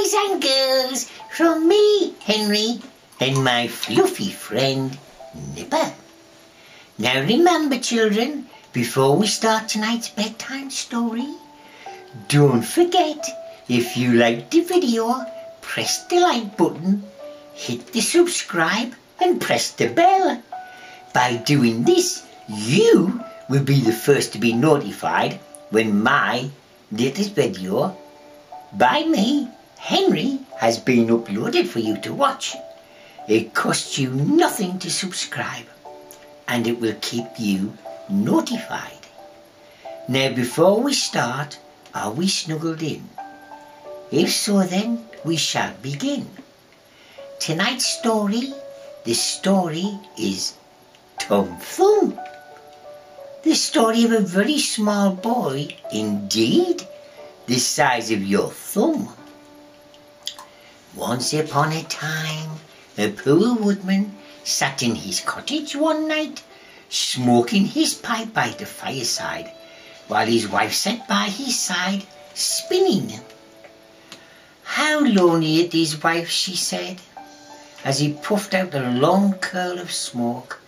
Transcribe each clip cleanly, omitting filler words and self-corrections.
boys and girls, from me, Henry, and my fluffy friend, Nipper. Now remember, children, before we start tonight's bedtime story, don't forget, if you liked the video, press the like button, hit the subscribe and press the bell. By doing this, you will be the first to be notified when my latest video by me, Henry, has been uploaded for you to watch. It costs you nothing to subscribe, and it will keep you notified. Now before we start, are we snuggled in? If so, then we shall begin. Tonight's story, the story is Tom Thumb. The story of a very small boy, indeed, the size of your thumb. Once upon a time, a poor woodman sat in his cottage one night, smoking his pipe by the fireside, while his wife sat by his side, spinning. "How lonely it is, wife," she said, as he puffed out a long curl of smoke,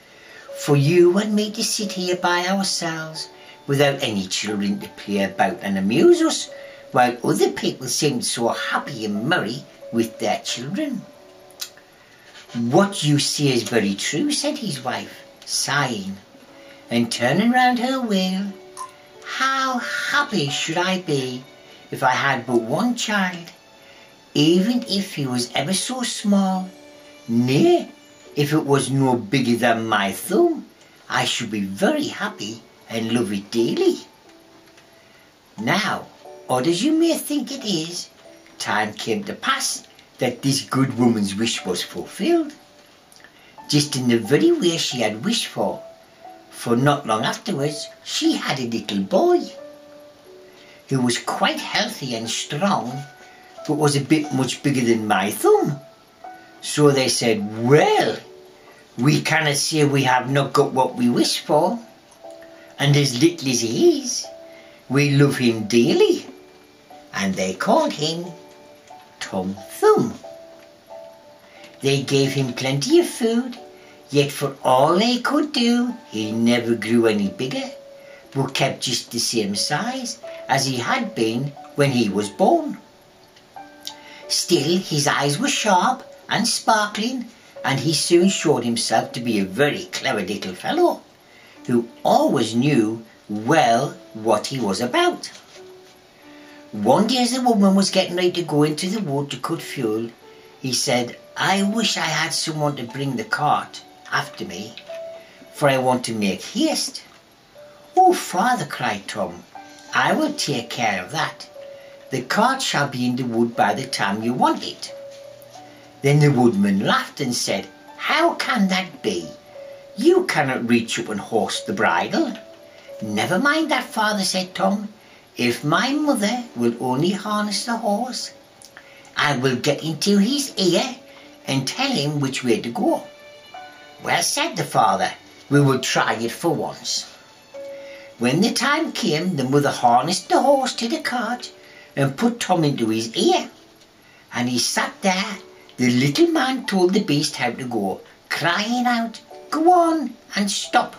"for you and me to sit here by ourselves, without any children to play about and amuse us, while other people seem so happy and merry with their children." "What you say is very true," said his wife, sighing, and turning round her wheel. "How happy should I be if I had but one child, even if he was ever so small. Nay, if it was no bigger than my thumb, I should be very happy and love it dearly." Now, odd as you may think it is, time came to pass that this good woman's wish was fulfilled, just in the very way she had wished for not long afterwards she had a little boy, who was quite healthy and strong, but was a bit much bigger than my thumb. So they said, "Well, we cannot say we have not got what we wish for, and as little as he is, we love him dearly," and they called him Tom Thumb. They gave him plenty of food, yet for all they could do, he never grew any bigger, but kept just the same size as he had been when he was born. Still, his eyes were sharp and sparkling, and he soon showed himself to be a very clever little fellow, who always knew well what he was about. One day, as the woman was getting ready to go into the wood to cut fuel, he said, "I wish I had someone to bring the cart after me, for I want to make haste." "Oh, father," cried Tom, "I will take care of that. The cart shall be in the wood by the time you want it." Then the woodman laughed and said, "How can that be? You cannot reach up and horse the bridle." "Never mind that, father," said Tom. "If my mother will only harness the horse, I will get into his ear and tell him which way to go." "Well," said the father, "we will try it for once." When the time came, the mother harnessed the horse to the cart and put Tom into his ear, and he sat there. The little man told the beast how to go, crying out, "Go on and stop,"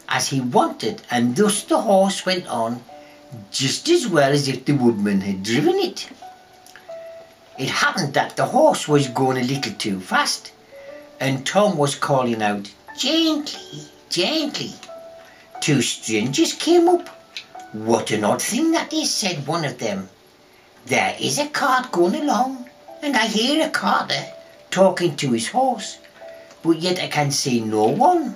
as he wanted, and thus the horse went on just as well as if the woodman had driven it. It happened that the horse was going a little too fast, and Tom was calling out, "Gently, gently." Two strangers came up. "What an odd thing that is," said one of them. "There is a cart going along, and I hear a carter talking to his horse, but yet I can see no one."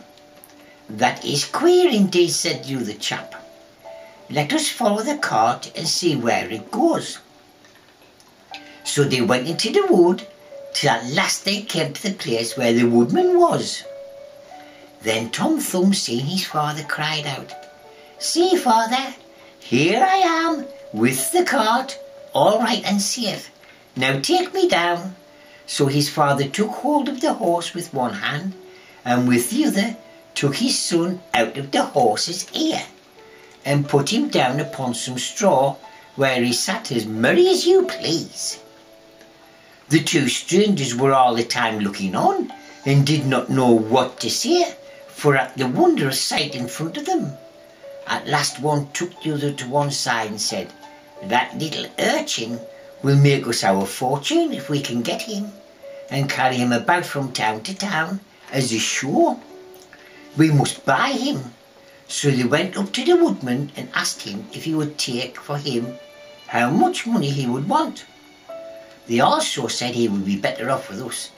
"That is queer indeed," said the other chap. "Let us follow the cart and see where it goes." So they went into the wood, till at last they came to the place where the woodman was. Then Tom Thumb, seeing his father, cried out, "See, father, here I am with the cart, all right and safe. Now take me down." So his father took hold of the horse with one hand, and with the other took his son out of the horse's ear, and put him down upon some straw, where he sat as merry as you please. The two strangers were all the time looking on and did not know what to say for at the wondrous sight in front of them. At last one took the other to one side and said, "That little urchin will make us our fortune if we can get him and carry him about from town to town as a show. We must buy him." So they went up to the woodman and asked him if he would take for him how much money he would want. They also said he would be better off with us.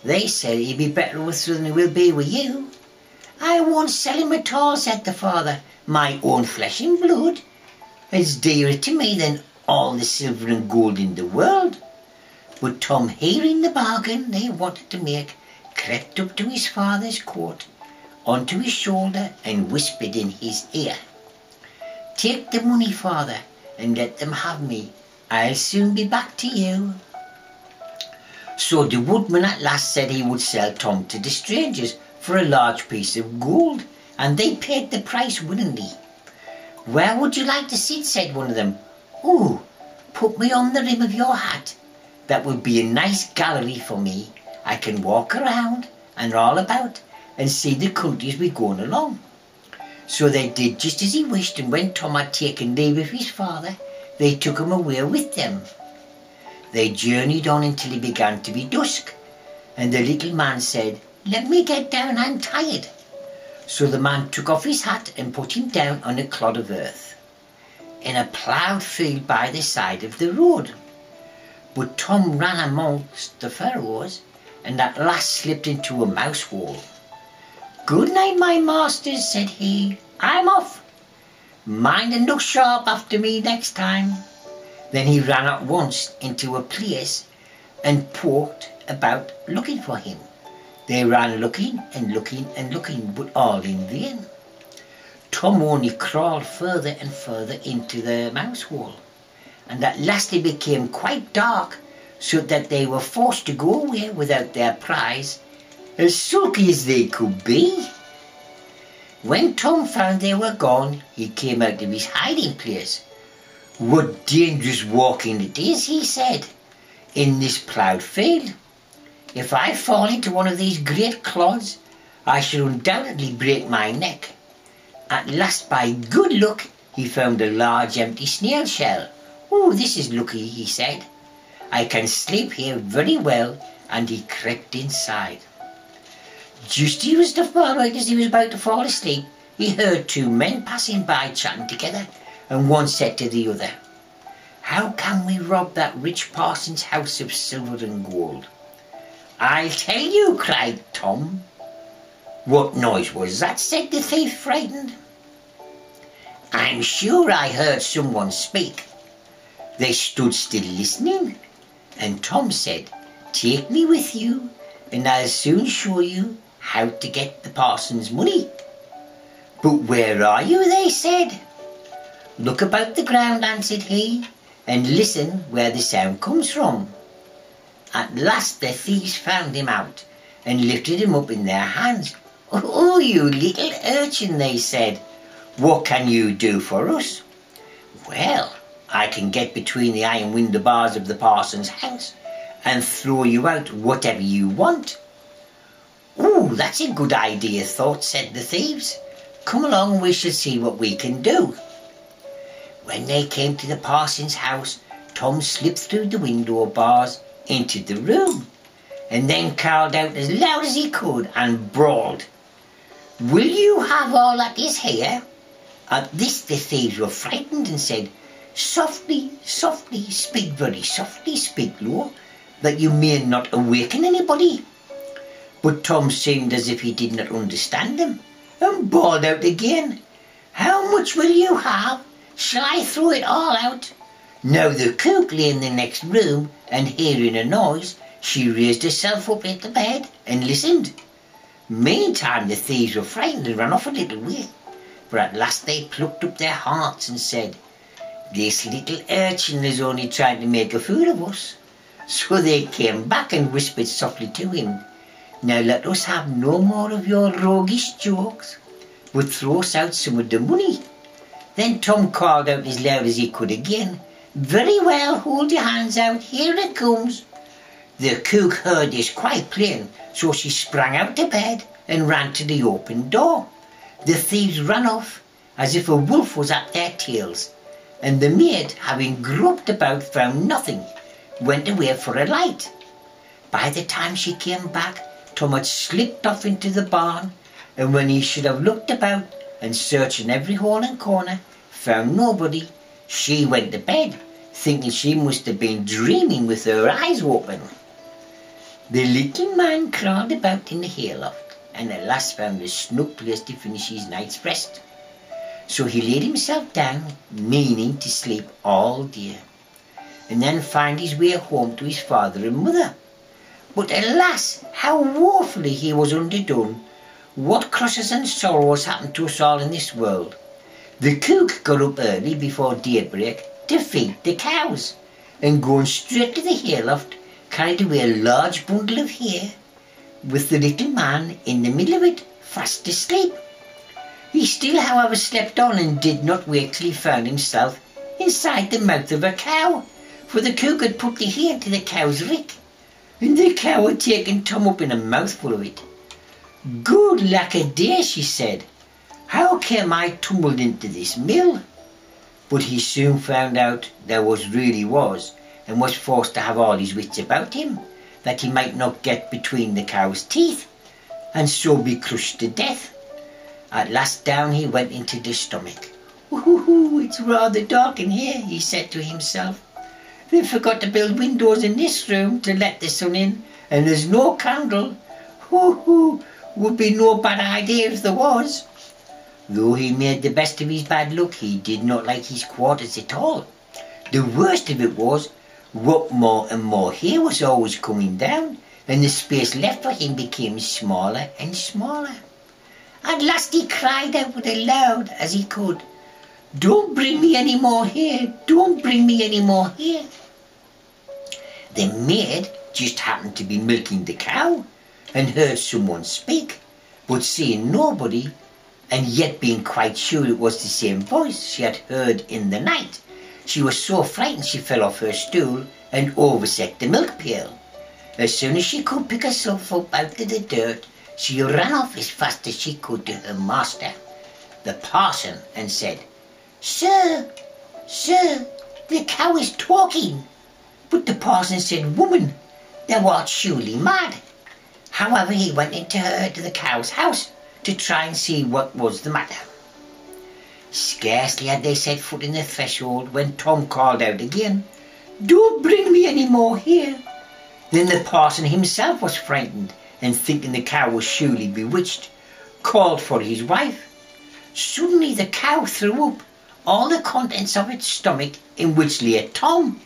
They said he'd be better with us than he will be with you. "I won't sell him at all," said the father. "My own flesh and blood is dearer to me than all the silver and gold in the world." But Tom, hearing the bargain they wanted to make, crept up to his father's coat, onto his shoulder, and whispered in his ear, "Take the money, father, and let them have me. I'll soon be back to you." So the woodman at last said he would sell Tom to the strangers for a large piece of gold, and they paid the price willingly. "Where would you like to sit?" said one of them. "Oh, put me on the rim of your hat. That would be a nice gallery for me. I can walk around and all about and see the countries we're going along." So they did just as he wished, and when Tom had taken leave of his father, they took him away with them. They journeyed on until it began to be dusk, and the little man said, "Let me get down, I'm tired." So the man took off his hat and put him down on a clod of earth, in a ploughed field by the side of the road. But Tom ran amongst the furrows, and at last slipped into a mouse hole. "Good night, my masters," said he. "I'm off. Mind and look sharp after me next time." Then he ran at once into a place and poked about looking for him. They ran looking and looking and looking, but all in vain. Tom only crawled further and further into the mouse hole, and at last it became quite dark, so that they were forced to go away without their prize, as sulky as they could be. When Tom found they were gone, he came out of his hiding place. "What dangerous walking it is," he said, "in this ploughed field. If I fall into one of these great clods, I shall undoubtedly break my neck." At last, by good luck, he found a large empty snail shell. "Oh, this is lucky," he said. "I can sleep here very well," and he crept inside. Just as he was about to fall asleep, he heard two men passing by chatting together, and one said to the other, "How can we rob that rich parson's house of silver and gold?" "I'll tell you," cried Tom. "What noise was that?" said the thief, frightened. "I'm sure I heard someone speak." They stood still listening, and Tom said, "Take me with you, and I'll soon show you how to get the parson's money." "But where are you?" they said. "Look about the ground," answered he, "and listen where the sound comes from." At last the thieves found him out and lifted him up in their hands. "Oh, you little urchin," they said, "what can you do for us?" "Well, I can get between the iron window bars of the parson's house and throw you out whatever you want." "Oh, that's a good idea," said the thieves. "Come along and we shall see what we can do." When they came to the parson's house, Tom slipped through the window bars into the room, and then called out as loud as he could and bawled, "Will you have all that is here?" At this the thieves were frightened and said, "Softly, softly, speak very softly, speak low, that you may not awaken anybody." But Tom seemed as if he did not understand them, and bawled out again, "How much will you have? Shall I throw it all out?" Now the cook lay in the next room, and hearing a noise, she raised herself up at the bed and listened. Meantime the thieves were frightened and ran off a little way, but at last they plucked up their hearts and said, "This little urchin is only trying to make a fool of us." So they came back and whispered softly to him, "Now let us have no more of your roguish jokes, but throw us out some of the money." Then Tom called out as loud as he could again, "Very well, hold your hands out, here it comes." The cook heard this quite plain, so she sprang out of bed and ran to the open door. The thieves ran off as if a wolf was at their tails, and the maid, having groped about, found nothing, went away for a light. By the time she came back, Tom had slipped off into the barn, and when he should have looked about and searched in every hole and corner, found nobody, she went to bed, thinking she must have been dreaming with her eyes open. The little man crawled about in the hayloft, and at last found a snug place to finish his night's rest. So he laid himself down, meaning to sleep all day, and then find his way home to his father and mother. But alas, how woefully he was underdone! What crosses and sorrows happen to us all in this world! The cook got up early before daybreak to feed the cows, and going straight to the hayloft, carried away a large bundle of hay, with the little man in the middle of it, fast asleep. He still, however, slept on and did not wake till he found himself inside the mouth of a cow, for the cook had put the hay into the cow's rick, and the cow had taken Tom up in a mouthful of it. "Good lack a day," she said, "how came I tumbled into this mill?" But he soon found out there really was, and was forced to have all his wits about him, that he might not get between the cow's teeth, and so be crushed to death. At last down he went into the stomach. "Ooh, it's rather dark in here," he said to himself. "They forgot to build windows in this room to let the sun in, and there's no candle. Ooh, would be no bad idea if there was." Though he made the best of his bad luck, he did not like his quarters at all. The worst of it was, what more and more hay was always coming down, and the space left for him became smaller and smaller. At last he cried out with as loud as he could, "Don't bring me any more hay! Don't bring me any more hay!" The maid just happened to be milking the cow, and heard someone speak, but seeing nobody, and yet being quite sure it was the same voice she had heard in the night, she was so frightened she fell off her stool and overset the milk pail. As soon as she could pick herself up out of the dirt, she ran off as fast as she could to her master, the parson, and said, Sir, the cow is talking." But the parson said, "Woman, thou art surely mad." However, he went to the cow's house to try and see what was the matter. Scarcely had they set foot in the threshold when Tom called out again, "Don't bring me any more here." Then the parson himself was frightened, and thinking the cow was surely bewitched, called for his wife. Suddenly the cow threw up all the contents of its stomach, in which lay Tom.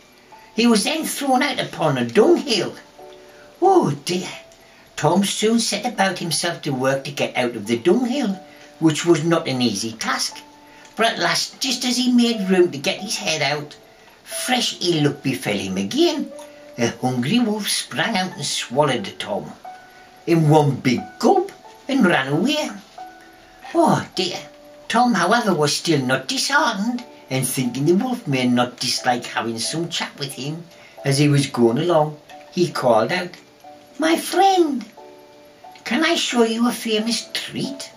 He was then thrown out upon a dunghill. Oh dear! Tom soon set about himself to work to get out of the dunghill, which was not an easy task. But at last, just as he made room to get his head out, fresh ill luck befell him again. A hungry wolf sprang out and swallowed Tom in one big gulp and ran away. Oh dear! Tom, however, was still not disheartened, and thinking the wolf may not dislike having some chat with him as he was going along, he called out, "My friend, can I show you a famous treat?"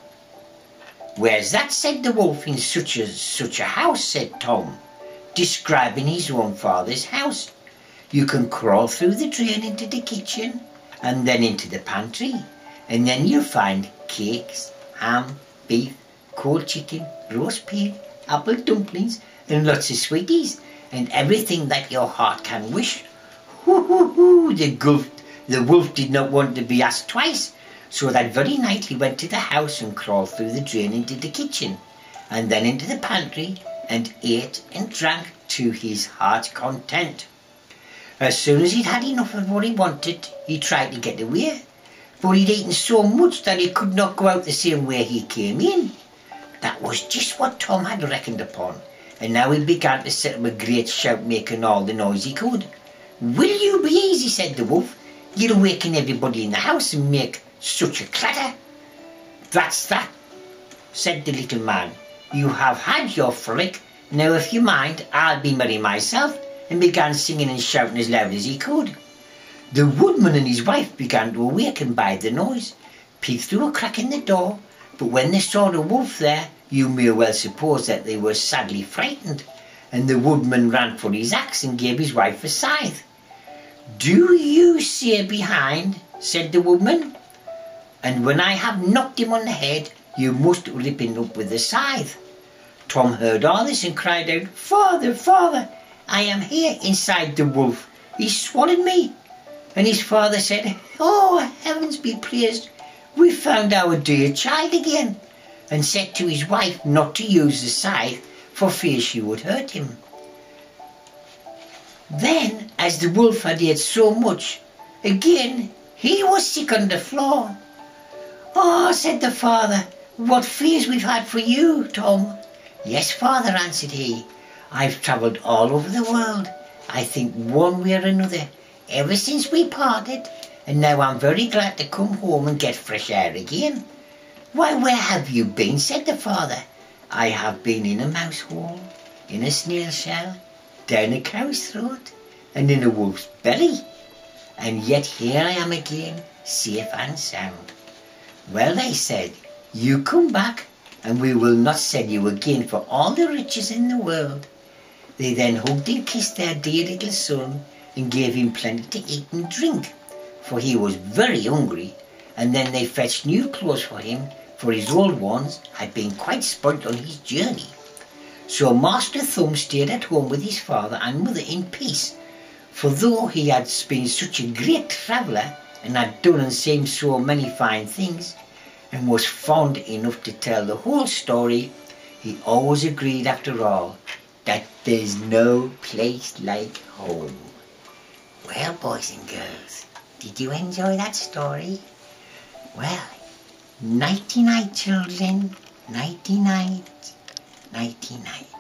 "Where's that?" said the wolf. "In such a house," said Tom, describing his own father's house. "You can crawl through the drain into the kitchen, and then into the pantry, and then you'll find cakes, ham, beef, cold chicken, roast pig, apple dumplings, and lots of sweeties, and everything that your heart can wish." Hoo! The wolf did not want to be asked twice, so that very night he went to the house and crawled through the drain into the kitchen, and then into the pantry, and ate and drank to his heart's content. As soon as he'd had enough of what he wanted, he tried to get away, but he'd eaten so much that he could not go out the same way he came in. That was just what Tom had reckoned upon, and now he began to set up a great shout, making all the noise he could. "Will you be easy?" said the wolf. "You'll awaken everybody in the house and make such a clatter." "That's that," said the little man. "You have had your frolic. Now if you mind, I'll be merry myself," and began singing and shouting as loud as he could. The woodman and his wife began to awaken by the noise, peeped through a crack in the door, but when they saw the wolf there, you may well suppose that they were sadly frightened, and the woodman ran for his axe and gave his wife a scythe. "Do you stay behind," said the woodman, "and when I have knocked him on the head, you must rip him up with the scythe." Tom heard all this and cried out, "Father, father, I am here inside the wolf. He's swallowed me." And his father said, "Oh, heavens be praised, we found our dear child again," and said to his wife not to use the scythe for fear she would hurt him. Then, as the wolf had ate so much, again he was sick on the floor. "Oh," said the father, "what fears we've had for you, Tom." "Yes, father," answered he, "I've travelled all over the world, I think one way or another, ever since we parted, and now I'm very glad to come home and get fresh air again." "Why, where have you been?" said the father. "I have been in a mouse hole, in a snail shell, down a cow's throat, and in a wolf's belly, and yet here I am again, safe and sound." "Well," they said, "you come back, and we will not sell you again for all the riches in the world." They then hugged and kissed their dear little son, and gave him plenty to eat and drink, for he was very hungry, and then they fetched new clothes for him, for his old ones had been quite spoilt on his journey. So Master Thumb stayed at home with his father and mother in peace, for though he had been such a great traveller, and had done and seen so many fine things, and was fond enough to tell the whole story, he always agreed after all that there's no place like home. Well, boys and girls, did you enjoy that story? Well, nighty-night, children. Nighty-night, nighty-night.